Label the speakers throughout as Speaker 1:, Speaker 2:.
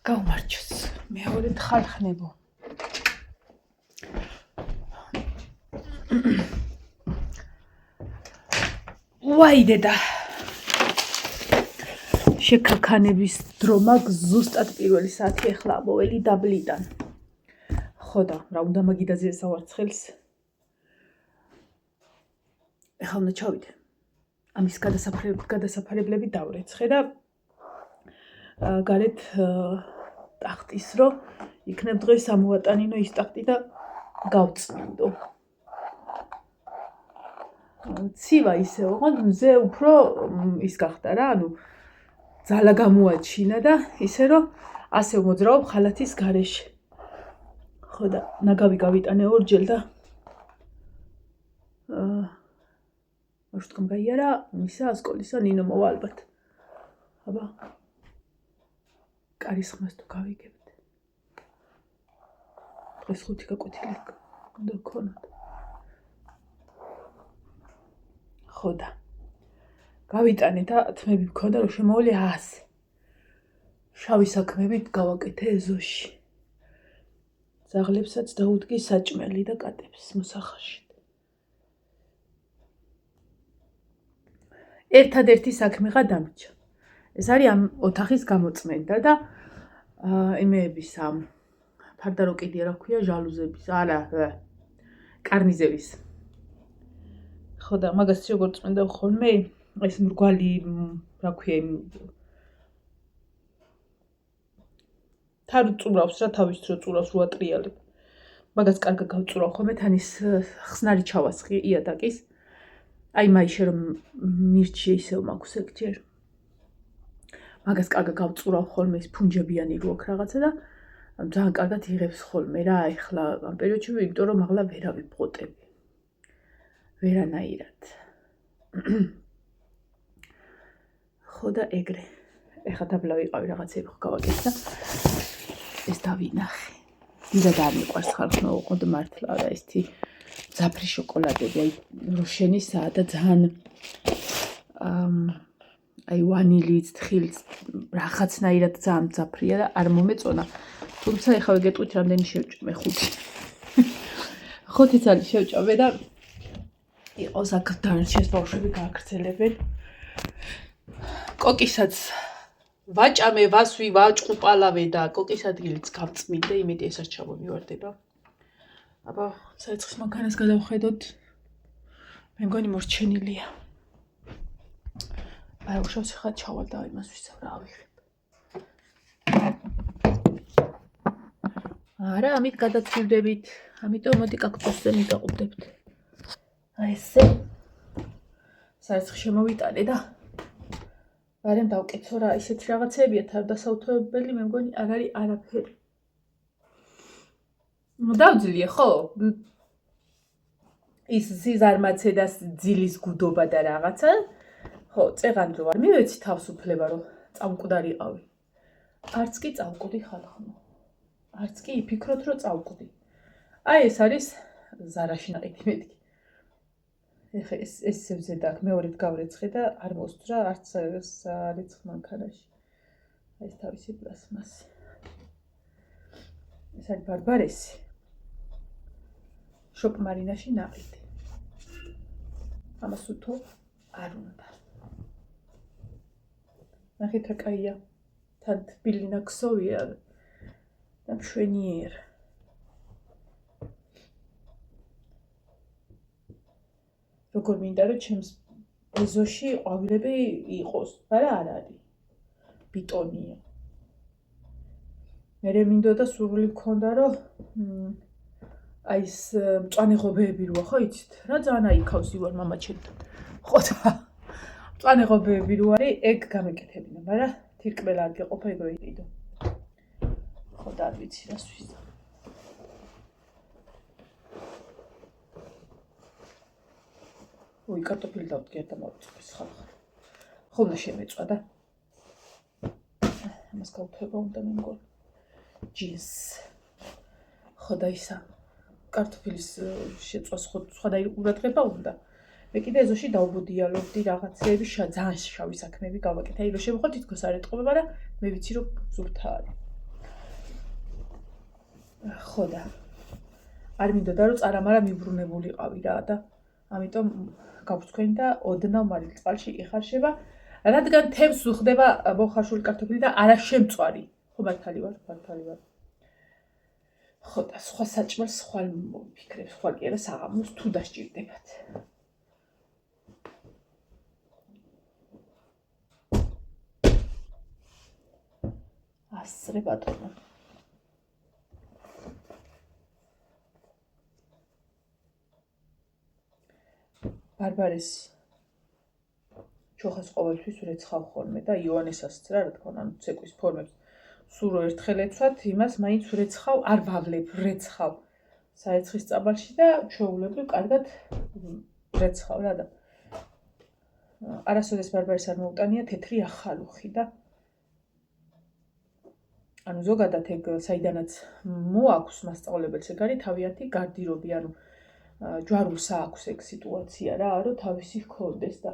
Speaker 1: გაუმარჯოს მეორედ ხალხნებო ვაი დედა შეკაქანების დრო მაქვს ზუსტად პირველი საათი ახლა მოველი დაბლიდან ხო და რა უნდა მაგიდაზე ესავარცხელს ახლა უნდა ჩავიდე ამის გადასაფარებლები დავრეცხე და გარეთ ტახტის რო იქნებ დღეს ამოვატანინო ის ტახტი და გავწმინდო ცივა ისე ოღონდ მზე უფრო ის გახდა რა ანუ ძალა გამოაჩინა და ისე რომ ასე მოძრაობ ხალათის გარეშე ხო და ნაგავი გავიტანე ორჯერ და მოშტკომ გაიარა მისა სკოლისა ნინო მოვა ალბათ აბა კარის ხმას თუ გავიგებთ დღეს 5 გაკვეთილი უნდა გქონოთ ხო და გავიტანე და თმები მქონდა რომ შემოვლი 100 შავი საქმებით გავაკეთე ეზოში ზაღლებსაც დაუდგი საჭმელი და კატებს მოსახაში ერთადერთი საქმეღა დამრჩა ეს არის ამ ოთახის გამოწმენდა და იმეების ამ ფარდარო კიდე რა ქვია ჟალუზების არა კარნიზების ხო და მაგას როგორ წმენდა ხოლმე ეს მრგვალი რა ქვია თარ წურავს რა თავის დრო წურავს რო ატრიალებ მაგას კარგად გავწურავ ხოლმე თან ის ხსნარი ჩავასხი იატაკის აი მაიშე რომ მირჩი ისევ მაქვს ეგჯერ მაგას კარგად გავწურავ ხოლმე ის ფუნჯებიანი რო აქვს რაღაცა და ძალიან კარგად იღებს ხოლმე რა ეხლა ამ პერიოდში იმიტომ რომ ახლა ვერავი ბღოტები ვერანაირად ხო და ეგრე ეხლა დაბლა ვიყავი რაღაცები ხო გავაკეთე და ეს დავინახე დიდად არ მიყვარს ხალხმა უყოდ მართლა და ესეთი ძაფრი შოკოლადები აი როშენისაა და ძალიან აი ვანილიც თხილიც რაღაცნაირად ძალიან ძაფრია და არ მომეწონა თუმცა ეხლა ვიგეტყვით რამდენი შევჭამე 5 წელი შევჭამე და იყოს აქ დანარჩენს ბავშვები გააგრძელებენ კოკისაც ვაჭამე ვასვი ვაჭყუპალავე და კოკის ადგილიც გავწმინდე იმედი ეს არ ჩამომივარდება აბა საერცხის მანქანას გადავხედოთ მე მგონი მორჩენილია არა უშავს ხა ჩავალ და იმას ვისწავ რა ავიღებ არა ამით გადაცვლდებით ამიტომ მოდი კაქტუსზე მიდაყუდებთ აი ესე საერცხი შემოვიტანე და არემ დავკეთო რა ისეთი რაღაცებია თავდასაუთებელი მე მგონი არ არის არაფერი დავძლია ხო ის ზიზარმაცე და ძილის გუდობა და რაღაცა ხო წეღან რო არ მივეცი თავს უფლება რომ წავკვდარიყავი არც კი წავკვდი ხალხო არც კი იფიქროთ რომ წავკვდი აი ეს არის ზარაში ნაყიდი მეთქი ეხა ეს ზედა მეორედ გავრეცხე და არ მოსწრა არც სარეცხ მანქანაში აი ეს თავისი პლასმასი ეს არის ბარბარესი შოპ მარინაში ნაყიდი ამას უთო არ უნდა ნახეთ რა კაია თან თბილი ნაქსოვია და მშვენიერ როგორ მინდა რომ ჩემს ეზოში ყვავილები იყოს არა არ არის ბიტონია მე მინდოდა სურვილი მქონდა რომ აი ეს მწვანე ღობეები როა ხო იცით რა ძალიან აიქავს ივარ მამაჩემთან ხო და მწვანე ღობეები რო არის ეგ გამეკეთებინა მაგრამ თირკმელა არ გეყოფა ეგ რო იყიდო ხო და არ ვიცი რას ვიზა ой картофель დავდგე და მოვიწვის ხალხი ხოლმე შემეწვა და ამას გავთვება უნდა მე მგონი ჯინს ხო და ისა კარტოფილის შეწვას სხვადასხვა ყურადღება უნდა მე კიდე ეზოში დავბუდიალობდი რაღაცეები ძალიან შავი საქმეები გავაკეთე აი რომ შემოხვალ თითქოს არ ეტყობა მაგრამ მე ვიცი რომ ზურთა არის ხო და არ მინდოდა რომ წარამარა მიბრუნებულიყავი რა და ამიტომ გავწქვენი და ოდნავ მარილ წყალში იხარშება რადგან თევზს უხდება მოხარშული კარტოფილი და არა შემწვარი ხო მართალი ვარ ხო და სხვა საჭმელს ხვალ მოფიქრებს ხვალ კი არა საღამოს თუ დასჭირდებათ ასრე ბატონო ბარბარესი ჩოხას ყოველთვის ვრეცხავ ხოლმე და იოანესასაც რა თქმა უნდა ცეკვის ფორმებს სულ რო ერთხელ ეცვათ იმას მაინც ვრეცხავ არ ვავლებ ვრეცხავ საერცხის წაბალში და ჩვეულებრივ კარგად ვრეცხავ რა და არასოდეს ბარბარეს არ მოუტანია თეთრი ახალუხი და ანუ ზოგადად ეგ საიდანაც მოაქვს მასწავლებელს ეგ არის თავიანთი გარდირობი ანუ ჯვარულს აქვს ეგ სიტუაცია რა რომ თავისი ჰქონდეს და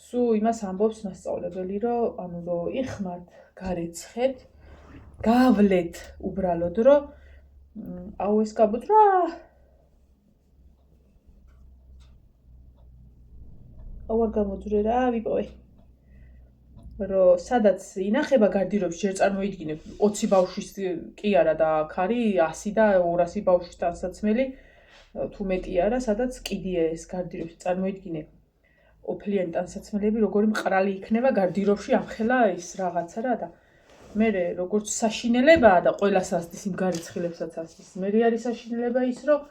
Speaker 1: სულ იმას ამბობს მასწავლებელი რომ ანუ რომ იხმართ გარეცხეთ გავლეთ უბრალოდ რომ აუ ეს გაბუძრა აუ არ გამოძვრე რა ვიპოვე რომ სადაც ინახება გარდირობში ჯერ წარმოიდგინებ 20 ბავშვის კი არა და აქ არის 100 და 200 ბავშვის ტანსაცმელი თუ მეტი არა სადაც კიდია ეს გარდირობში წარმოიდგინე ოფლიანი ტანსაცმელები როგორი მყრალი იქნება გარდირობში ამხელა ის რაღაცა რა და მე როგორც საშინელებაა და ყველას ასდის იმ გარეცხილებსაც ასდის მე არის საშინელება ის რომ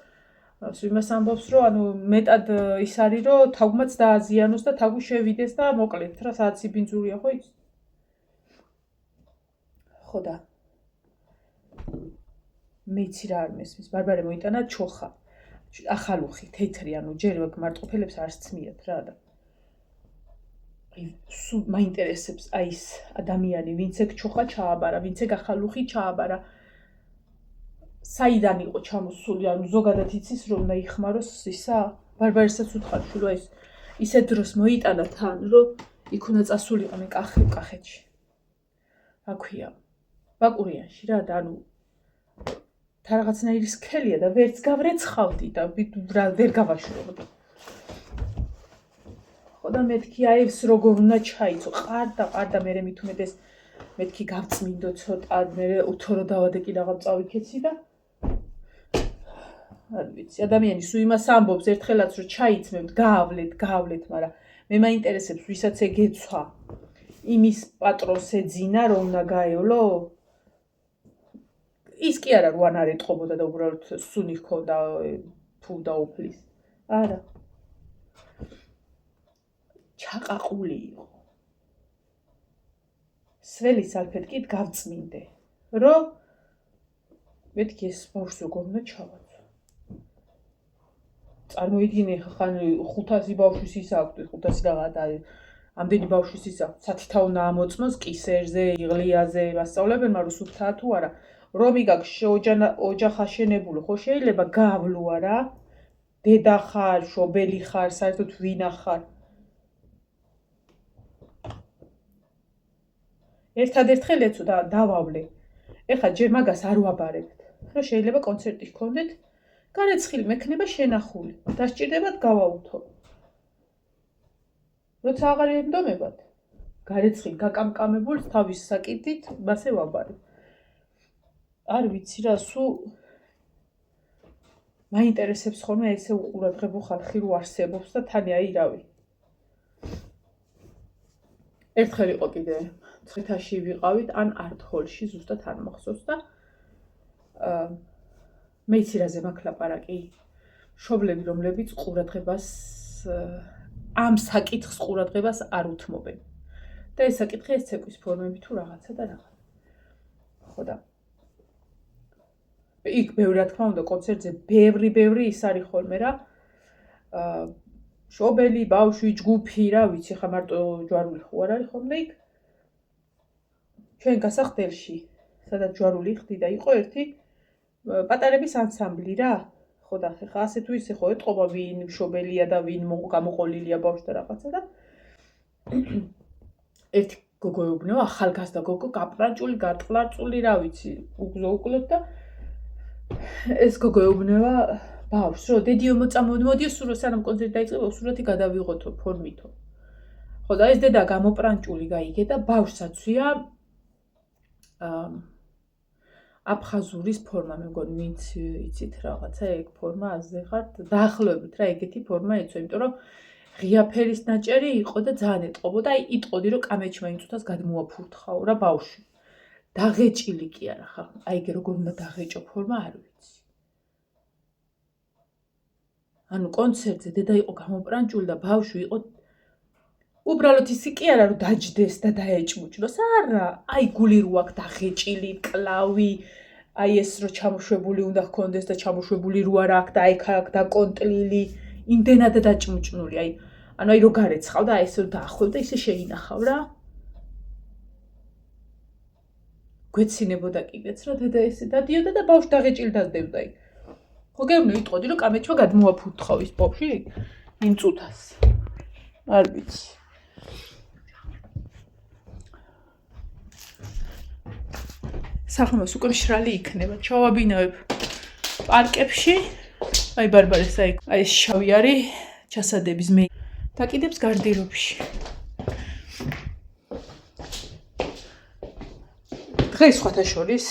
Speaker 1: იმას ამბობს რომ ანუ მეტად ის არის რომ თაგვმაც დააზიანოს და თაგვი შევიდეს და მოკლეთ რა სადაც იბინძურია ხო იცი ხო და მეცი რა არ მესმის ბარბარე მოიტანა ჩოხა ახალუხი თეთრი ანუ ჯერ მარტყოფელებს არ სცმიათ რა და სულ მაინტერესებს აი ეს ადამიანი ვინც ეგ ჩოხა ჩააბარა ვინც ეგ ახალუხი ჩააბარა საიდან იყო ჩამოსული ანუ ზოგადად იცის რომ უნდა იხმაროს ისა ბარბარესაც უთხარში რომ ისეთ დროს მოიტანა თან რომ იქ უნდა წასულიყო მე კახეთში რა ქვია ბაკურიანში რა და ანუ და რაღაცნაირი სქელია და ვერც გავრეცხავდი და ვერ გავაშრობდი ხო და მეთქი აი ეს როგორ უნდა ჩაიცო ყარ და მე მით უმეტეს მეთქი გავწმინდო ცოტა მე უთორო დავადე კი რაღაც წავიქეცი და არ ვიცი ადამიანი სულ იმას ამბობს ერთხელაც რომ ჩაიცმევთ გავლეთ მაგრამ მე მაინტერესებს ვისაც ეგ ეცვა იმის პატრონს ეძინა რომ უნდა გაევლო ის კი არა რო არ ეტყობოდა და უბრალოდ სუნი ჰქონდა თუ დაუფლის არა ჩაყაყული იყო სველი სალფეტკით გავწმინდე რომ მეთქი ეს ბავშვს როგორ უნდა ჩავაცო წარმოიდგინე ხან 500 ბავშვის ის აქვს 500 რაღაც და ამდენი ბავშვის ის აქვს სათითაო უნდა ამოწმოს კისერზე იღლიაზე მასწავლებელმა რომ სუფთაა თუ არა რომ იგაქ ოჯახ აშენებულო ხო შეიძლება გავლო არა დედა ხარ შობელი ხარ საერთოდ ვინა ხარ ერთადერთხელ ეცო და დავავლე ეხლა ჯერ მაგას არ ვაბარებთ რომ შეიძლება კონცერტი გქონდეთ გარეცხილი მექნება შენახული დასჭირდებათ გავაუთო როცა აღარ ენდომებათ გარეცხილი გაკამკამებულს თავის საკითხით მასე ვაბარებ არ ვიცი რა სულ მაინტერესებს ხოლმე ესე უყურადღებო ხალხი რო არსებობს და თან აი რავი ერთხელ იყო კიდე წითაში ვიყავით ან არტ-ჰოლში ზუსტად არ მახსოვს და მეცირაზე მაქვს ლაპარაკი მშობლები რომლებიც ყურადღებას ამ საკითხს ყურადღებას არ უთმობენ და ეს საკითხი ეს ცეკვის ფორმები თუ რაღაცა და რაღაც ხო და იქ ბევრი რა თქმა უნდა კონცერტზე ბევრი ის არის ხოლმე რა შობელი ბავშვი ჯგუფი რა ვიცი ხა მარტო ჯვარული ხო არ არის ხოლმე იქ ჩვენ გასახდელში სადაც ჯვარული ხდი და იყო ერთი პატარების ანსამბლი რა ხო და ხა ასე თუ ისე ხო ეტყობა ვინ მშობელია და ვინ გამოყოლილია ბავშვი და რაღაცა და ერთი გოგო ეუბნება ახალგაზრდა გოგო გაპრანჭული გატყლარწული რა ვიცი უგზო უკლოდ და ეს გოგო ეუბნება ბავშვს, რომ დედიო მოდიო სულ სანამ კონცერტი დაიწყება, სულათი გადავიღოთო ფორმითო. ხო და ეს დედა გამოპრანჭული გაიგე და ბავშვსაცვია აფხაზურის ფორმა, მე მგონი ვინც იცით რაღაცა ეგ ფორმა აზე ხართ, დაახლოებით რა ეგეთი ფორმა ეცვა, იმიტომ რომ ღია ფერის ნაჭერი იყო და ძალიან ეტყობოდა, აი იტყოდი რომ კამეჩმა იმ წუთას გადმოაფურთხაო რა ბავშვი. დაღეჭილი კი არა ხა, აი ეგ როგორ უნდა დაღეჭო ფორმა არ ვიცი. ანუ კონცერტზე დედა იყო გამოპრანჭული და ბავშვი იყო უბრალოდ ისი კი არა რომ დაჯდეს და დაეჭმუჭნოს, არა, აი გული რო აქვს დაღეჭილი, კლავი, აი ეს რო ჩამოშვებული უნდა ჰქონდეს და ჩამოშვებული რო არ აქვს და აი აქ დაკონტლილი, იმდენად დაჭმუჭნული, ანუ აი რო გარეცხავ და აი ესე რომ დაახლოვ და ისე შეინახავ რა. გვეცინებოდა კიდეც რა დედა ესე დადიოდა და ბავშვი დაღეჭილი დაძდებდა იქ. ხო გეუბნე ვიტყოდი რომ კამეჩმა გადმოაფურთხავ ის პოპში იმ წუთას. არ ვიცი. საღამოს უკვე მშრალი იქნება. ჩავაბინავებ პარკებში. აი ბარბარეს აი ეს შავი არის ჩასადების მე. დაკიდებს გარდირობში. დღეს სხვათა შორის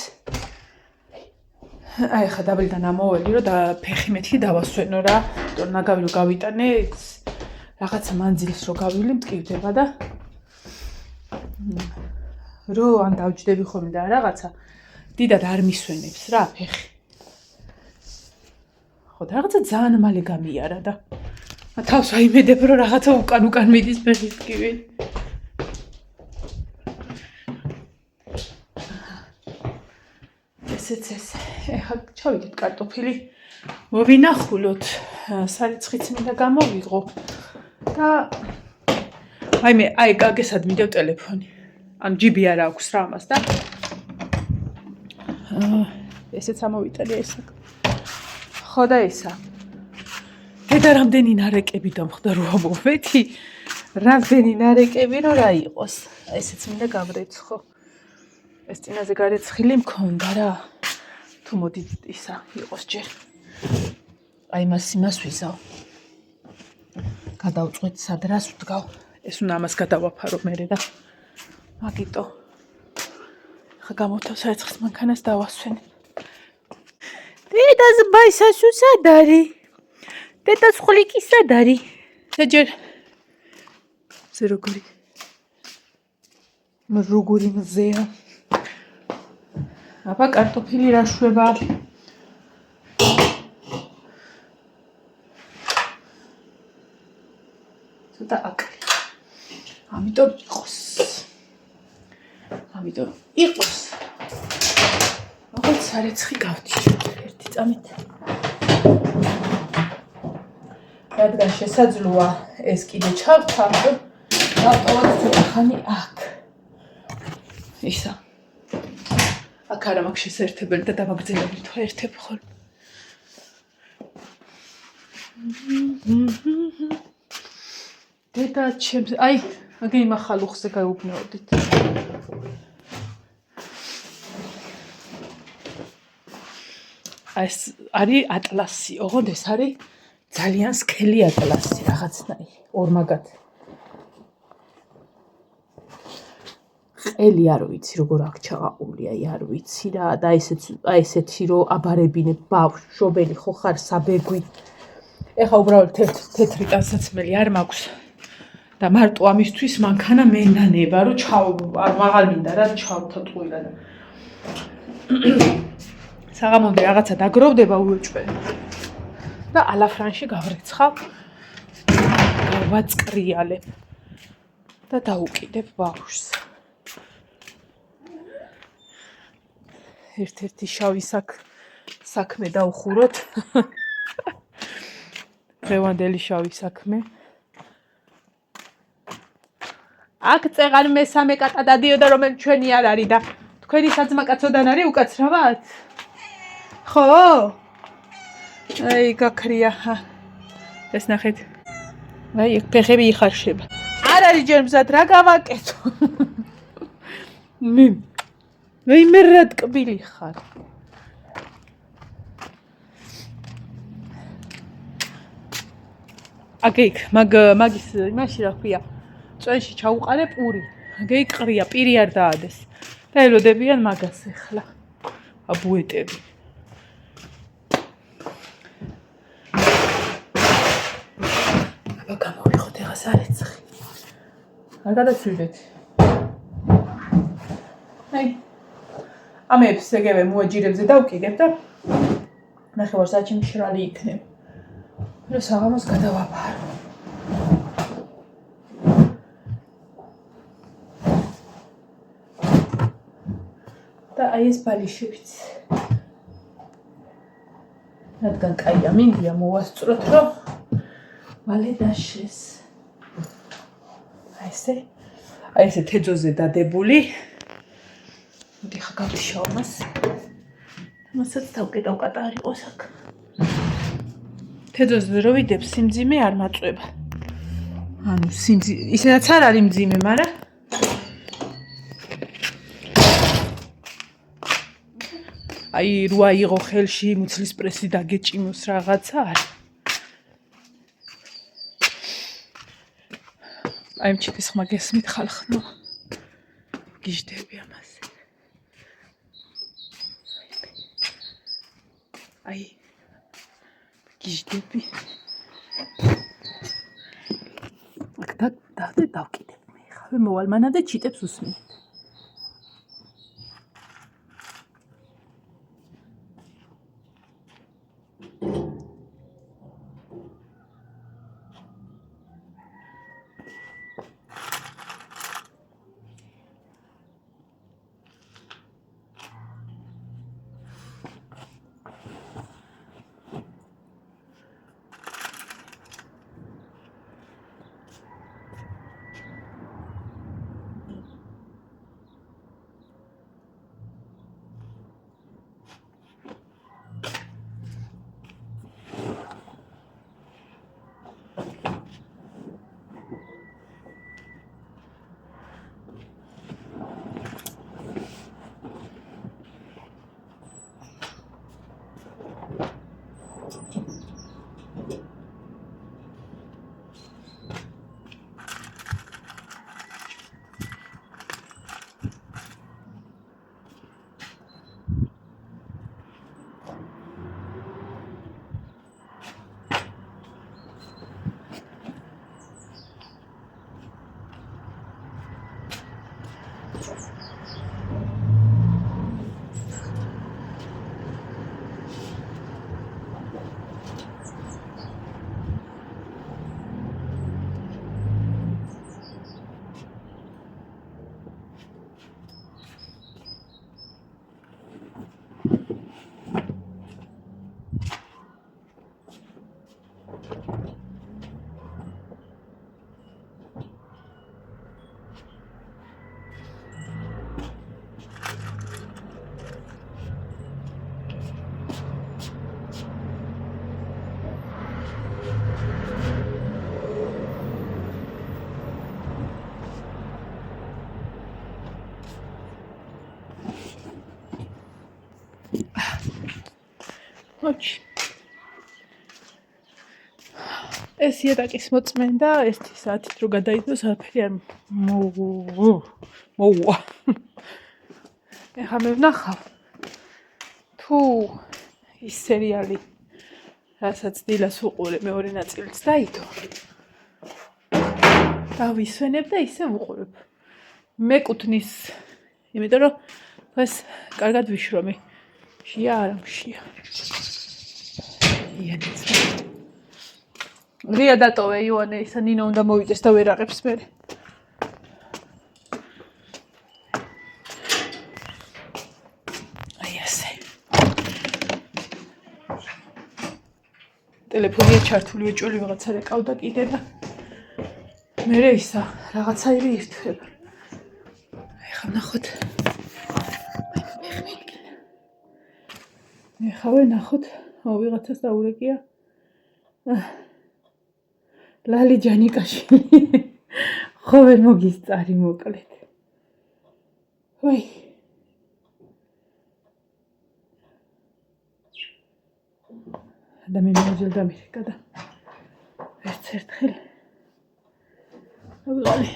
Speaker 1: აი ხა დაბლიდან ამოველი რომ და ფეხი მეთქი დავასვენო რა. იმიტომ ნაგავი რო გავიტანე რაღაცა მანძილს რო გავილი მტკივდება და რო ან დავჯდები ხოლმე და რაღაცა დიდად არ მისვენებს რა ფეხი. ხო და რაღაცა ძალიან მალე გამიარა და თავს აიმედებ რომ რაღაცა უკან მიდის ფეხის ტკივილი. ესეც ეს. ეხლა ჩავიდეთ კარტოფილი მოვინახულოთ, სარიცხიც მინდა გამოვიღო და აი მე აი გაგესად მიდევ ტელეფონი. ანუ ჯიბი არ აქვს რა ამას და ესეც ამოვიტანე ესა. ხო და ესა. დედა რამდენი ნარეკები დამხდა რო ამოვედი. რამდენი ნარეკები რომ რა იყოს. ესეც მინდა გავრეცხო. ეს წინაზე გარეცხილი მქონდა რა. თუ მოდი ისა იყოს ჯერ. აი იმას ვიზავ. გადავწყვეტ სადრას ვდგავ. ეს უნდა ამას გადავაფარო მერე და მაგიტო. ხა გამოთავს საერცხლის მანქანას დავასვენ. დედას ბაისასუ სად არის? დედას ხვლიკი სად არის? საჯერ ზე როგორი მზეა. აბა კარტოფილი რა შვება? ცოტა აკრი. ამიტომ იყოს. როგორც სარეცხი გავთიშო ერთი წამით. რადგან შესაძლოა ეს კიდე ჩავთავ, დავტოვოთ ცოტა ხანი აქ. ისა. აქ არა მაქვს შესაერთებელი და დამაგრძელებელი თუ ერთებ ხოლმე. დედა ჩემს აი აგე იმ ახალუხზე გაიუბნეოდით. ეს არის ატლასი, ოღონდ ეს არის ძალიან სქელი ატლასი რაღაცნაირი, ორმაგად. ყელი არ ვიცი როგორ აქ ჩაყული, აი არ ვიცი რა და აი ესეთი რომ აბარებინებ ბავშვ, შობელი ხო ხარ საბეგვი. ეხა უბრალოდ თეთრი ტანსაცმელი არ მაქვს. და მარტო ამისთვის მანქანა მენანება რომ მაღალ მინდა რა ჩავთა ტყუილა და საღამომდე რაღაცა დაგროვდება უეჭველი და ალაფრანში გავრეცხავ ვაწკრიალებ და დაუკიდებ ბავშვს. ერთ-ერთი შავი საქმე დავხუროთ. დღევანდელი შავი საქმე. აქ წეღარ მესამე კატა დადიოდა რომელიც ჩვენი არ არის და თქვენი საძმაკაცოდან არის უკაცრავად? ხო? აი გაქრია. ეს ნახეთ. აი ეგ ფეხები იხარშება. არ არის ჯერ მზად რა გავაკეთო? მე რა ტკბილი ხარ. აგეიქ მაგის იმაში რა ქვია წვენში ჩაუყარე პური აგეიქ ყრია პირი არ დაადეს და ელოდებიან მაგას ახლა აბუეტები აბა გამოვიხოთ ეხა სარეცხი არ გადაცვიდეთ აი ამებს ეგევე მოაჯირებზე დავკიდებ და ნახევარსაათში მშრალი იქნება და საღამოს გადავაფარო და აი ეს ბალიშებიც რადგან კაია მინდია მოვასწროთ რომ მალე დაშეს აი ესე თეძოზე დადებული მოდი ხა გავთიშაო მას მასაც დავკეტავ კატარი ყოს აქ თეძოზე რო ვიდებ სიმძიმე არ მაწვება ანუ ისედაც არ არის მძიმე მაგრამ აი რო აიღო ხელში მუცლის პრესი დაგეჭიმოს რაღაცა არ აი მჩიკის ხმა გესმით ხალხნო გიждები ამაზე აი გიждები აქ დავკიდებ მე ხავე მოვალ მანამდე ჩიტებს უსმენთ ოჩი ეს იატაკის მოწმენდა ეს საათით რო გადაიდოს არაფერი არ მოუვა ეხა მე ვნახავ თუ ის სერიალი რასაც დილას უყურე მეორე ნაწილიც დაიდო დავისვენებ და ისე ვუყურებ მეკუთნის იმიტომ რომ ეს კარგად ვიშრომი შია არა მშია რია დატოვე ივანე ისა ნინო უნდა მოვიდეს და ვერ აღებს მე აი ასე ტელეფონია ჩართული ეჭველი ვიღაცა რეკავდა კიდე და მე ისა რაღაცაირი ირთვება ეხლა ნახოთ ეხლა ნახოთ ვიღაცას დაურეკია ლალი ჯანიკაშვილი ხო ვერ მოგისწარი მოკლედ ვაი და მე მოძილ დამირეკა და ერთზე ერთხელ ვიღალი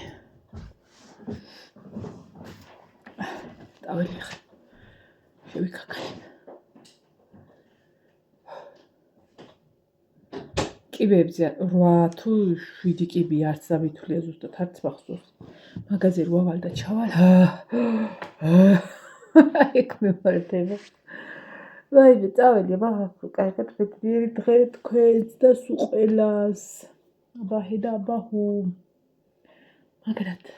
Speaker 1: დაველი ხა შევიქაქალებ კიბეებზე 8 თუ 7 კიბი არც დამითვლია ზუსტად არც მახსოვს მაგაზე რვავალ და ჩავალ ეგ მემართება ვაიმე წავედი აბა კარგად მეკდიერი დღე თქვენს და სულ ყველას აბა ჰედა აბა ჰუ მაგრად